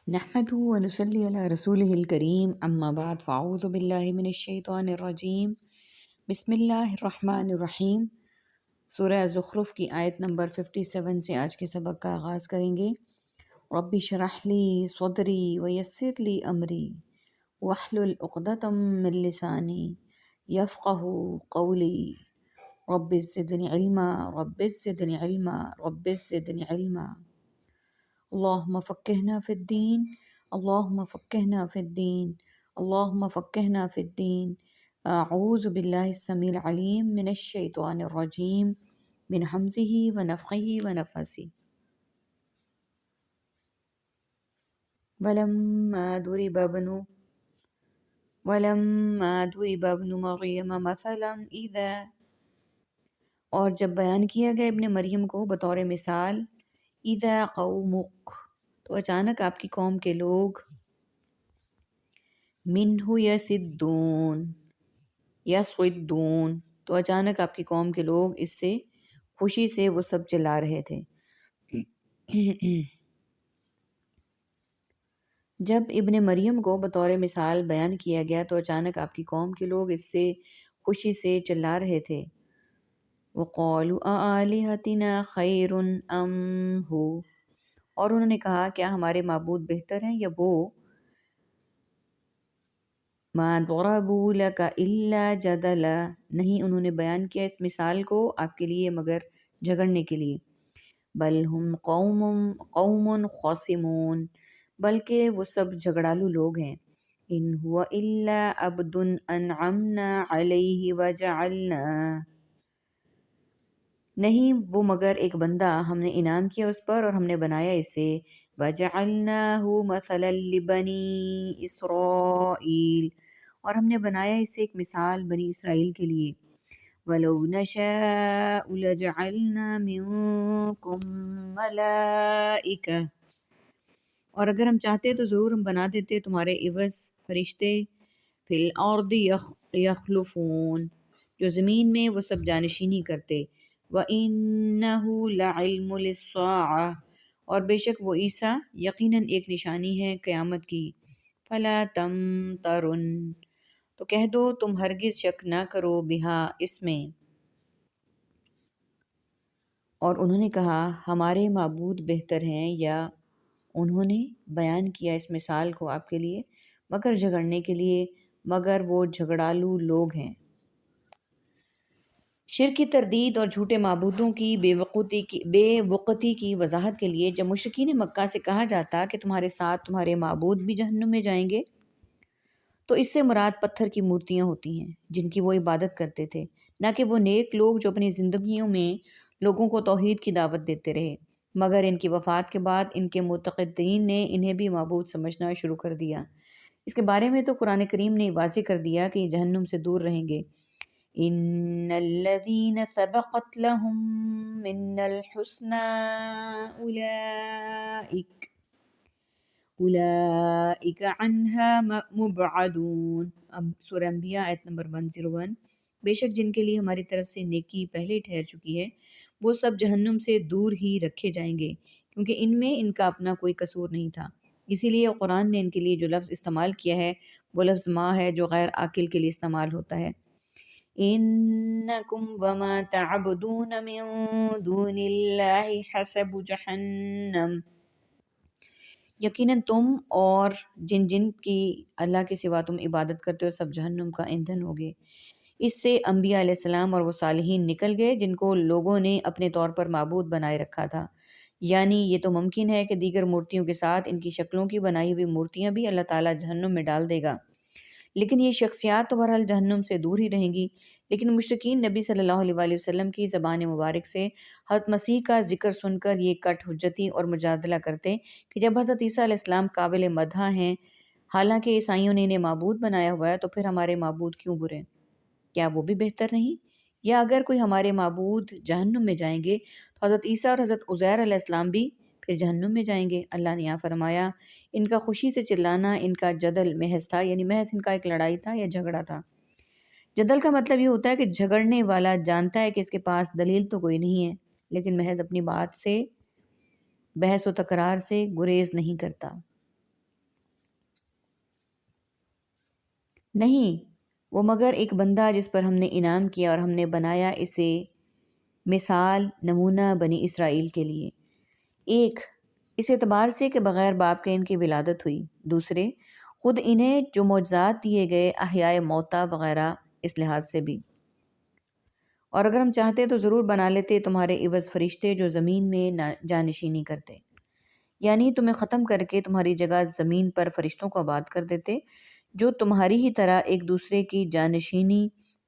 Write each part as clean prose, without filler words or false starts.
نحمده ونصلي على رسوله الكريم اما بعد فاعوذ باللہ من الشیطان الرجیم بسم اللہ الرحمن الرحیم۔ سورہ زخرف کی آیت نمبر 57 سے آج کے سبق کا آغاز کریں گے۔ رب اشرح لی صدری ویسر لی امری واحلل عقدۃ من لسانی یفقهوا قولی رب زدنی علما رب زدنی علما رب زدنی علما۔ اللهم فقهنا في الدين اللهم فقهنا في الدين اللهم فقهنا في الدين۔ اعوذ باللہ السمیع العلیم من الشیطان الرجیم من حمزه ونفخه ونفثه۔ ولما ضرب ابن مریم مثلا اذا، اور جب بیان کیا گیا ابن مریم کو بطور مثال، اذا قومک، تو اچانک آپ کی قوم کے لوگ، منہ یصدون، تو اچانک آپ کی قوم کے لوگ اس سے خوشی سے وہ سب چلا رہے تھے۔ جب ابن مریم کو بطور مثال بیان کیا گیا تو اچانک آپ کی قوم کے لوگ اس سے خوشی سے چلا رہے تھے۔ وَقَالُوا أَآلِهَتُنَا خَيْرٌ أَمْ هُوَ، اور انہوں نے کہا کیا ہمارے معبود بہتر ہیں یا وہ؟ مَا ضَرَبُوا لَكَ إِلَّا جَدَلًا، نہیں انہوں نے بیان کیا اس مثال کو آپ کے لیے مگر جھگڑنے کے لیے۔ بَلْ هُمْ قَوْمٌ خَاصِمُونَ، بلکہ وہ سب جھگڑالو لوگ ہیں۔ إِنْ هُوَ إِلَّا عَبْدٌ أَنْعَمْنَا عَلَيْهِ وَجَعَلْنَاهُ، نہیں وہ مگر ایک بندہ ہم نے انعام کیا اس پر اور ہم نے بنایا اسے، وَجَعَلْنَاهُ مَثَلًا لِبَنِي إِسْرَائِيل، اور ہم نے بنایا اسے ایک مثال بنی اسرائیل کے لیے۔ وَلَوْ نَشَاءُ لَجَعَلْنَا مِنْكُمْ مَلَائِكَةً، اور اگر ہم چاہتے تو ضرور ہم بنا دیتے تمہارے عوض فرشتے، فِي الْأَرْضِ يَخْلُفُونَ، جو زمین میں وہ سب جانشینی کرتے۔ وَإِنَّهُ لَعِلْمٌ لِلسَّاعَةِ، اور بے شک وہ عیسیٰ یقیناً ایک نشانی ہے قیامت کی۔ فَلَا تَمْتَرُنَّ، تو کہہ دو تم ہرگز شک نہ کرو، بہا، اس میں۔ اور انہوں نے کہا ہمارے معبود بہتر ہیں، یا انہوں نے بیان کیا اس مثال کو آپ کے لیے مگر جھگڑنے کے لیے، مگر وہ جھگڑالو لوگ ہیں۔ شرک کی تردید اور جھوٹے معبودوں کی بے وقوتی کی وضاحت کے لیے جب مشرکین مکہ سے کہا جاتا کہ تمہارے ساتھ تمہارے معبود بھی جہنم میں جائیں گے، تو اس سے مراد پتھر کی مورتیاں ہوتی ہیں جن کی وہ عبادت کرتے تھے، نہ کہ وہ نیک لوگ جو اپنی زندگیوں میں لوگوں کو توحید کی دعوت دیتے رہے، مگر ان کی وفات کے بعد ان کے معتقدین نے انہیں بھی معبود سمجھنا شروع کر دیا۔ اس کے بارے میں تو قرآن کریم نے واضح کر دیا کہ یہ جہنم سے دور رہیں گے۔ ان الذین سبقت لهم من الحسنى اولئک عنها مبعدون۔ اب سورہ انبیاء آیت نمبر 101، بے شک جن کے لیے ہماری طرف سے نیکی پہلے ٹھہر چکی ہے وہ سب جہنم سے دور ہی رکھے جائیں گے، کیونکہ ان میں ان کا اپنا کوئی قصور نہیں تھا۔ اسی لیے قرآن نے ان کے لیے جو لفظ استعمال کیا ہے وہ لفظ ما ہے جو غیر عاقل کے لیے استعمال ہوتا ہے۔ انکم وما تعبدون من دون اللہ حسب جہنم، یقیناً تم اور جن جن کی اللہ کے سوا تم عبادت کرتے ہو سب جہنم کا ایندھن ہوگے۔ اس سے انبیاء علیہ السلام اور وہ صالحین نکل گئے جن کو لوگوں نے اپنے طور پر معبود بنائے رکھا تھا، یعنی یہ تو ممکن ہے کہ دیگر مورتیوں کے ساتھ ان کی شکلوں کی بنائی ہوئی مورتیاں بھی اللہ تعالیٰ جہنم میں ڈال دے گا، لیکن یہ شخصیات تو بہرحال جہنم سے دور ہی رہیں گی۔ لیکن مشرکین نبی صلی اللہ علیہ وآلہ وسلم کی زبان مبارک سے حضرت مسیح کا ذکر سن کر یہ کٹ حجتی اور مجادلہ کرتے کہ جب حضرت عیسیٰ علیہ السلام قابل مدح ہیں، حالانکہ عیسائیوں نے انہیں معبود بنایا ہوا ہے، تو پھر ہمارے معبود کیوں برے؟ کیا وہ بھی بہتر نہیں؟ یا اگر کوئی ہمارے معبود جہنم میں جائیں گے تو حضرت عیسیٰ اور حضرت عزیر علیہ السلام بھی پھر جہنم میں جائیں گے؟ اللہ نے یہاں فرمایا ان کا خوشی سے چلانا ان کا جدل محض تھا، یعنی محض ان کا ایک لڑائی تھا یا جھگڑا تھا۔ جدل کا مطلب یہ ہوتا ہے کہ جھگڑنے والا جانتا ہے کہ اس کے پاس دلیل تو کوئی نہیں ہے، لیکن محض اپنی بات سے بحث و تکرار سے گریز نہیں کرتا۔ نہیں، وہ مگر ایک بندہ جس پر ہم نے انعام کیا اور ہم نے بنایا اسے مثال نمونہ بنی اسرائیل کے لیے۔ ایک، اس اعتبار سے کہ بغیر باپ کے ان کی ولادت ہوئی۔ دوسرے، خود انہیں جو معجزات دیے گئے احیاء موتا وغیرہ اس لحاظ سے بھی۔ اور اگر ہم چاہتے تو ضرور بنا لیتے تمہارے عوض فرشتے جو زمین میں جانشینی کرتے، یعنی تمہیں ختم کر کے تمہاری جگہ زمین پر فرشتوں کو آباد کر دیتے جو تمہاری ہی طرح ایک دوسرے کی جانشینی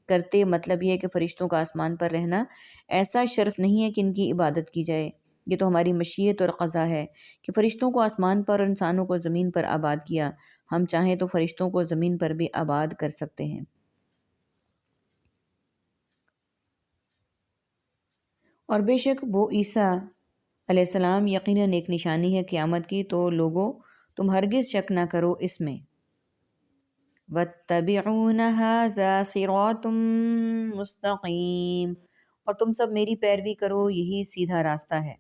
کرتے۔ مطلب یہ ہے کہ فرشتوں کا آسمان پر رہنا ایسا شرف نہیں ہے کہ ان کی عبادت کی جائے، یہ تو ہماری مشیت اور قضا ہے کہ فرشتوں کو آسمان پر اور انسانوں کو زمین پر آباد کیا۔ ہم چاہیں تو فرشتوں کو زمین پر بھی آباد کر سکتے ہیں۔ اور بے شک وہ عیسیٰ علیہ السلام یقیناً ایک نشانی ہے قیامت کی، تو لوگو تم ہرگز شک نہ کرو اس میں۔ وَاتَّبِعُونَ هَٰذَا صِرَاطٌ مُّسْتَقِيمٌ، اور تم سب میری پیروی کرو، یہی سیدھا راستہ ہے۔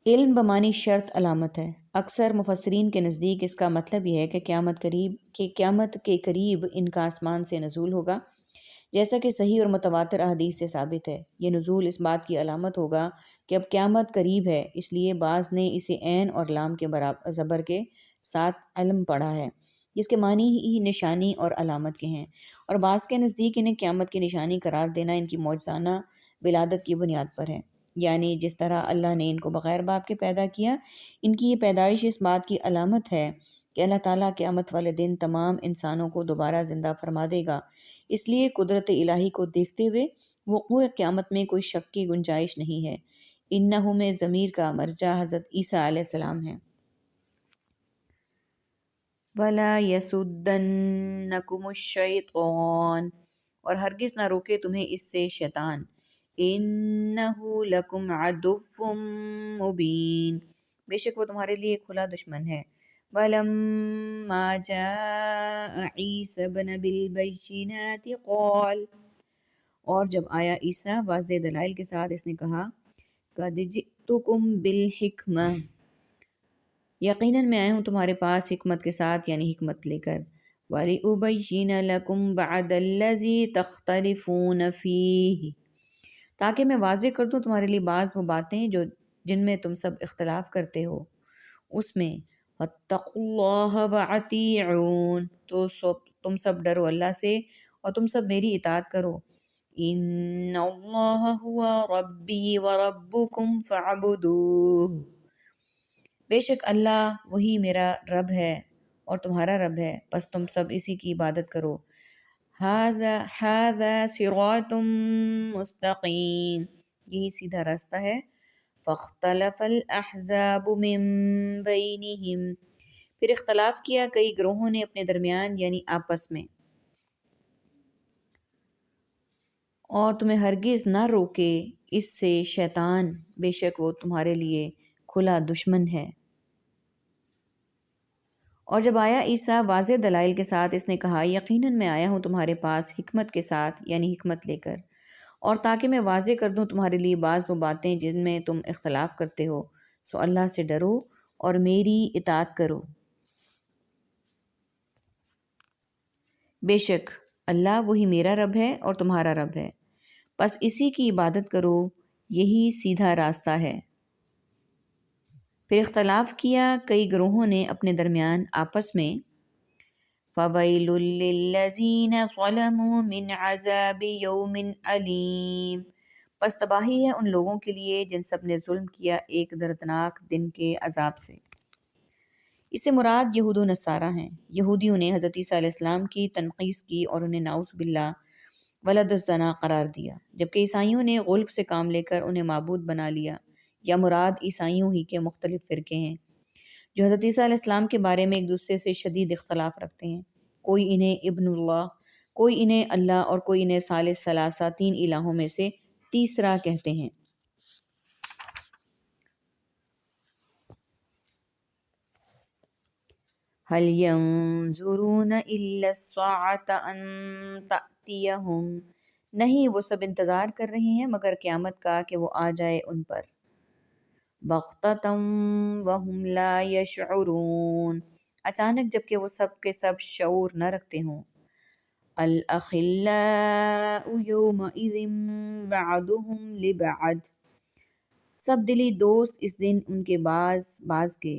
علم بمانی شرط علامت ہے۔ اکثر مفسرین کے نزدیک اس کا مطلب یہ ہے کہ قیامت کے قریب ان کا آسمان سے نزول ہوگا، جیسا کہ صحیح اور متواتر احادیث سے ثابت ہے۔ یہ نزول اس بات کی علامت ہوگا کہ اب قیامت قریب ہے، اس لیے بعض نے اسے عین اور لام کے زبر کے ساتھ علم پڑھا ہے، جس کے معنی ہی نشانی اور علامت کے ہیں، اور بعض کے نزدیک انہیں قیامت کی نشانی قرار دینا ان کی معجزانہ ولادت کی بنیاد پر ہے، یعنی جس طرح اللہ نے ان کو بغیر باپ کے پیدا کیا، ان کی یہ پیدائش اس بات کی علامت ہے کہ اللہ تعالیٰ قیامت والے دن تمام انسانوں کو دوبارہ زندہ فرما دے گا۔ اس لیے قدرت الہی کو دیکھتے ہوئے وقوع قیامت میں کوئی شک کی گنجائش نہیں ہے۔ انہو میں ضمیر کا مرجع حضرت عیسیٰ علیہ السلام ہے۔ وَلَا يَسُدَّنَّكُمُ الشَّيْطَانُ، اور ہرگز نہ روکے تمہیں اس سے شیطان۔ إِنَّهُ لَكُمْ عَدُوٌّ مُّبِينٌ، بے شک وہ تمہارے لیے کھلا دشمن ہے۔ وَلَمَّا جَاءَ عِيسَى ابْنَ بِالْبَيِّنَاتِ قَالَ، اور جب آیا عیسیٰ واضح دلائل کے ساتھ اس نے کہا، قَدْ جِئْتُكُم بِالْحِکْمَةِ، یقیناً میں آیا ہوں تمہارے پاس حکمت کے ساتھ، یعنی حکمت لے کر۔ وَلِأُبَيِّنَ لَكُمْ بَعْضَ الَّذِي تَخْتَلِفُونَ فِيهِ، تاکہ میں واضح کر دوں تمہارے لیے بعض وہ باتیں جن میں تم سب اختلاف کرتے ہو اس میں۔ وَاتَّقُوا اللَّهَ وَأَطِیعُونِ، تو تم سب ڈرو اللہ سے اور تم سب میری اطاعت کرو۔ إِنَّ اللَّهَ هُوَ رَبِّي وَرَبُّكُمْ فَاعْبُدُوهُ، بے شک اللہ وہی میرا رب ہے اور تمہارا رب ہے، پس تم سب اسی کی عبادت کرو۔ ھذا صراط مستقیم، یہی سیدھا راستہ ہے۔ فاختلف الاحزاب من بینہم، پھر اختلاف کیا کئی گروہوں نے اپنے درمیان، یعنی آپس میں۔ اور تمہیں ہرگز نہ روکے اس سے شیطان، بے شک وہ تمہارے لیے کھلا دشمن ہے۔ اور جب آیا عیسیٰ واضح دلائل کے ساتھ اس نے کہا، یقیناً میں آیا ہوں تمہارے پاس حکمت کے ساتھ، یعنی حکمت لے کر، اور تاکہ میں واضح کر دوں تمہارے لیے بعض وہ باتیں جن میں تم اختلاف کرتے ہو، سو اللہ سے ڈرو اور میری اطاعت کرو۔ بے شک اللہ وہی میرا رب ہے اور تمہارا رب ہے، پس اسی کی عبادت کرو، یہی سیدھا راستہ ہے۔ پھر اختلاف کیا کئی گروہوں نے اپنے درمیان آپس میں۔ فَوَيْلٌ لِّلَّذِينَ ظَلَمُوا مِنْ عَذَابِ يَوْمٍ أَلِيمٍ، پس تباہی ہے ان لوگوں کے لیے جن سب نے ظلم کیا ایک دردناک دن کے عذاب سے۔ اس سے مراد یہود و نصارہ ہیں۔ یہودیوں نے حضرت عیسیٰ علیہ السلام کی تنقیص کی اور انہیں نعوذ باللہ ولد الزنا قرار دیا، جبکہ عیسائیوں نے غلف سے کام لے کر انہیں معبود بنا لیا، یا مراد عیسائیوں ہی کے مختلف فرقے ہیں جو حضرت عیسیٰ علیہ السلام کے بارے میں ایک دوسرے سے شدید اختلاف رکھتے ہیں۔ کوئی انہیں ابن اللہ، کوئی انہیں اللہ، اور کوئی انہیں ثالث ثلاثہ، تین الہوں میں سے تیسرا کہتے ہیں۔ هل ينظرون إلا الساعة أن تأتيهم، نہیں وہ سب انتظار کر رہے ہیں مگر قیامت کا کہ وہ آ جائے ان پر۔ بغتة وهم لا يشعرون، اچانک جبکہ وہ سب کے سب شعور نہ رکھتے ہوں۔ الأخلاء يومئذ بعضهم لبعض، سب دلی دوست اس دن ان کے بعض کے،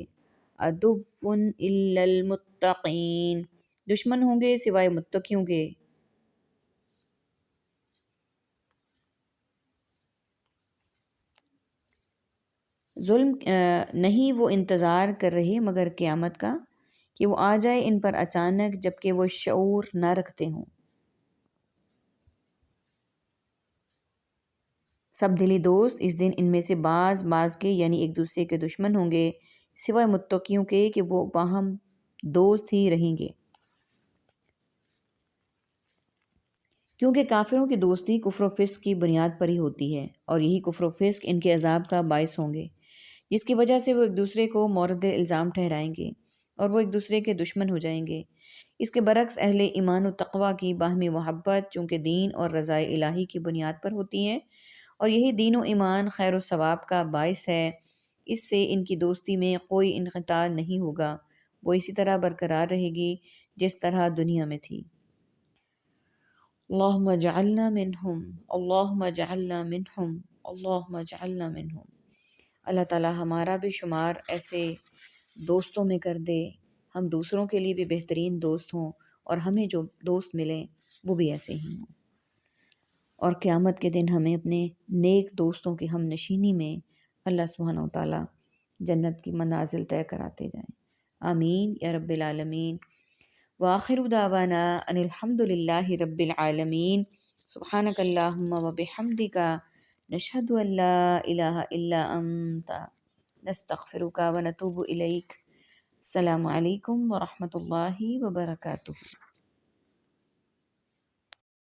عدو الا المتقین، دشمن ہوں گے سوائے متقیوں کے۔ ظلم نہیں وہ انتظار کر رہے مگر قیامت کا، کہ وہ آ جائے ان پر اچانک جبکہ وہ شعور نہ رکھتے ہوں۔ سب دلی دوست اس دن ان میں سے بعض کے یعنی ایک دوسرے کے دشمن ہوں گے سوائے متقیوں کے کہ وہ باہم دوست ہی رہیں گے، کیونکہ کافروں کی دوستی کفر و فسق کی بنیاد پر ہی ہوتی ہے، اور یہی کفر و فسق ان کے عذاب کا باعث ہوں گے، جس کی وجہ سے وہ ایک دوسرے کو مورد الزام ٹھہرائیں گے اور وہ ایک دوسرے کے دشمن ہو جائیں گے۔ اس کے برعکس اہل ایمان و تقوی کی باہمی محبت چونکہ دین اور رضائے الہی کی بنیاد پر ہوتی ہے، اور یہی دین و ایمان خیر و ثواب کا باعث ہے، اس سے ان کی دوستی میں کوئی انقطاع نہیں ہوگا، وہ اسی طرح برقرار رہے گی جس طرح دنیا میں تھی۔ اللہم اجعلنا منہم، اللہم اجعلنا منہم، اللہم اجعلنا منہم۔ اللہ تعالی ہمارا بھی شمار ایسے دوستوں میں کر دے، ہم دوسروں کے لیے بھی بہترین دوست ہوں، اور ہمیں جو دوست ملیں وہ بھی ایسے ہی ہوں، اور قیامت کے دن ہمیں اپنے نیک دوستوں کی ہم نشینی میں اللہ سبحانہ و تعالی جنت کی منازل طے کراتے جائیں۔ آمین یا رب العالمین۔ وآخر دعوانا ان الحمد للہ رب العالمین۔ سبحانک اللہم وبحمدک، نشہد ان لا الہ الا انت، نستغفرک ونتوب الیک۔ السلام علیکم ورحمۃ اللہ وبرکاتہ۔